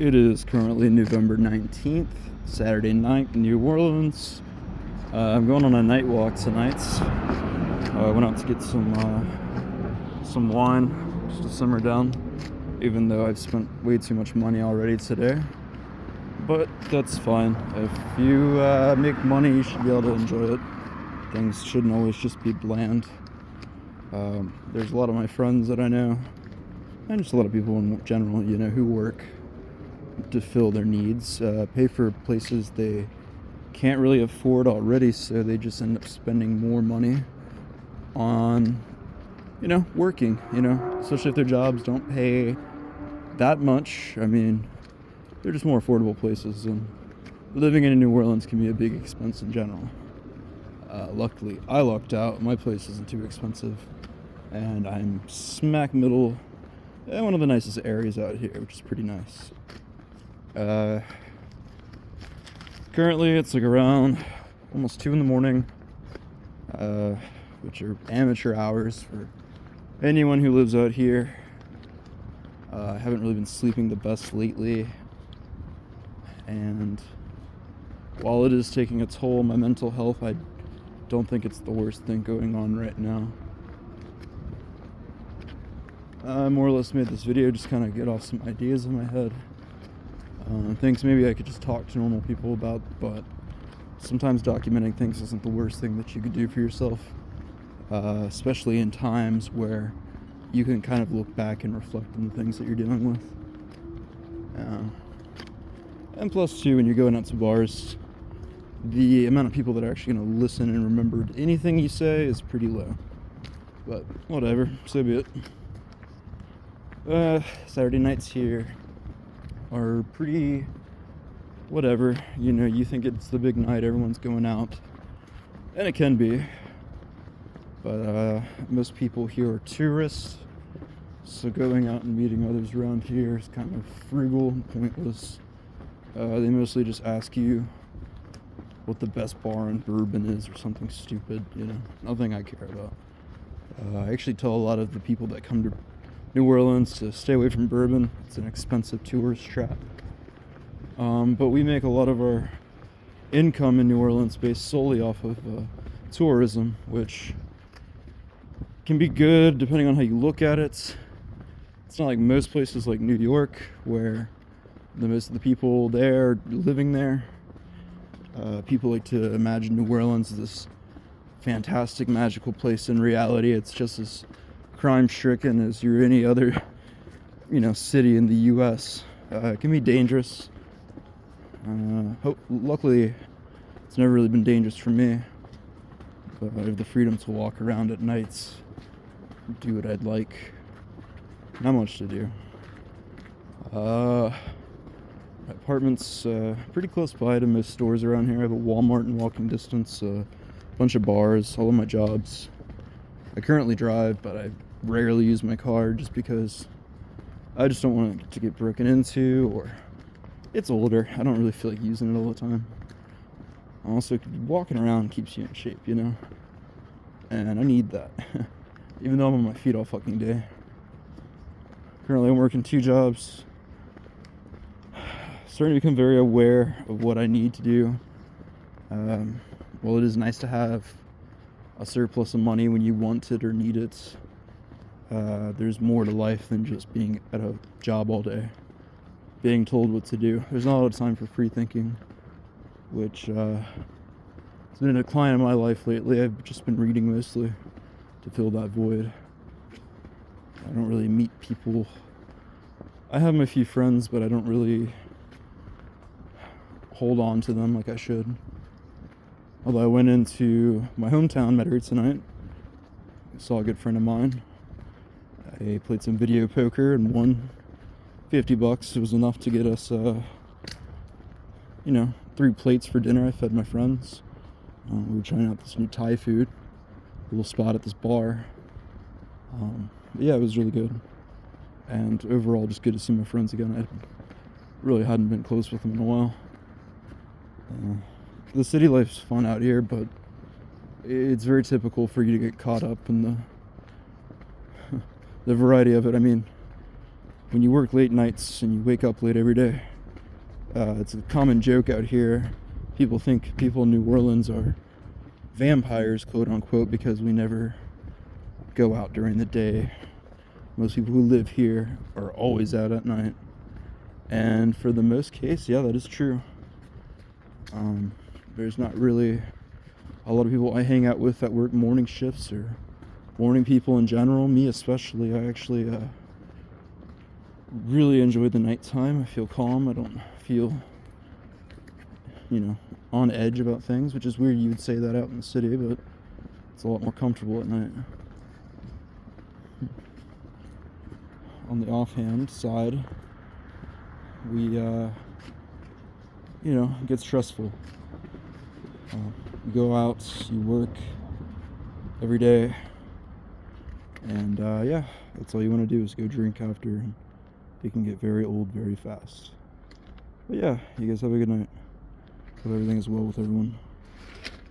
It is currently November 19th, Saturday night in New Orleans. I'm going on a night walk tonight. I went out to get some wine just to simmer down, even though I've spent way too much money already today. But that's fine. If you make money, you should be able to enjoy it. Things shouldn't always just be bland. There's a lot of my friends that I know, and just a lot of people in general, who work to fill their needs, pay for places they can't really afford already, so they just end up spending more money on, working, especially if their jobs don't pay that much. I mean, they're just more affordable places, and living in New Orleans can be a big expense in general. Luckily, I lucked out. My place isn't too expensive, and I'm smack middle in one of the nicest areas out here, which is pretty nice. Currently it's like around almost 2 in the morning, which are amateur hours for anyone who lives out here. I haven't really been sleeping the best lately, and while it is taking a toll on my mental health, I don't think it's the worst thing going on right now. I more or less made this video just kind of get off some ideas in my head. Things maybe I could just talk to normal people about, but sometimes documenting things isn't the worst thing that you could do for yourself, especially in times where you can kind of look back and reflect on the things that you're dealing with. And plus, too, when you're going out to bars, the amount of people that are actually going to listen and remember anything you say is pretty low. But whatever, so be it. Saturday nights here are pretty whatever. You think it's the big night, everyone's going out, and it can be, but most people here are tourists, so going out and meeting others around here is kind of frugal and pointless. They mostly just ask you what the best bar in Bourbon is or something stupid, nothing I care about. I actually tell a lot of the people that come to New Orleans to stay away from Bourbon. It's an expensive tourist trap. But we make a lot of our income in New Orleans based solely off of tourism, which can be good depending on how you look at it. It's not like most places like New York, where most of the people there are living there. People like to imagine New Orleans as this fantastic, magical place. In reality, it's just as crime-stricken as any other, city in the U.S. It can be dangerous. Luckily, it's never really been dangerous for me. But I have the freedom to walk around at nights, do what I'd like. Not much to do. My apartment's pretty close by to most stores around here. I have a Walmart in walking distance, a bunch of bars, all of my jobs. I currently drive, but I rarely use my car just because I just don't want it to get broken into, or it's older. I don't really feel like using it all the time. Also, walking around keeps you in shape, and I need that. Even though I'm on my feet all fucking day. Currently I'm working 2 jobs. Starting to become very aware of what I need to do. While it is nice to have a surplus of money when you want it or need it, there's more to life than just being at a job all day, being told what to do. There's not a lot of time for free thinking, which has been a decline in my life lately. I've just been reading mostly to fill that void. I don't really meet people. I have my few friends, but I don't really hold on to them like I should. Although I went into my hometown, met her tonight. Saw a good friend of mine. I played some video poker and won $50. It was enough to get us, 3 plates for dinner. I fed my friends. We were trying out this new Thai food, a little spot at this bar. Yeah, it was really good. And overall, just good to see my friends again. I really hadn't been close with them in a while. The city life's fun out here, but it's very typical for you to get caught up in the variety of it. I mean, when you work late nights and you wake up late every day. It's a common joke out here. People think people in New Orleans are vampires, quote unquote, because we never go out during the day. Most people who live here are always out at night. And for the most case, yeah, that is true. There's not really a lot of people I hang out with that work morning shifts or morning people in general. Me especially, I actually really enjoy the nighttime. I feel calm. I don't feel, on edge about things, which is weird you would say that out in the city, but it's a lot more comfortable at night. On the offhand side, we, it gets stressful. You go out, you work every day, and that's all you want to do is go drink after, and it can get very old very fast. But yeah, you guys have a good night. Hope everything is well with everyone.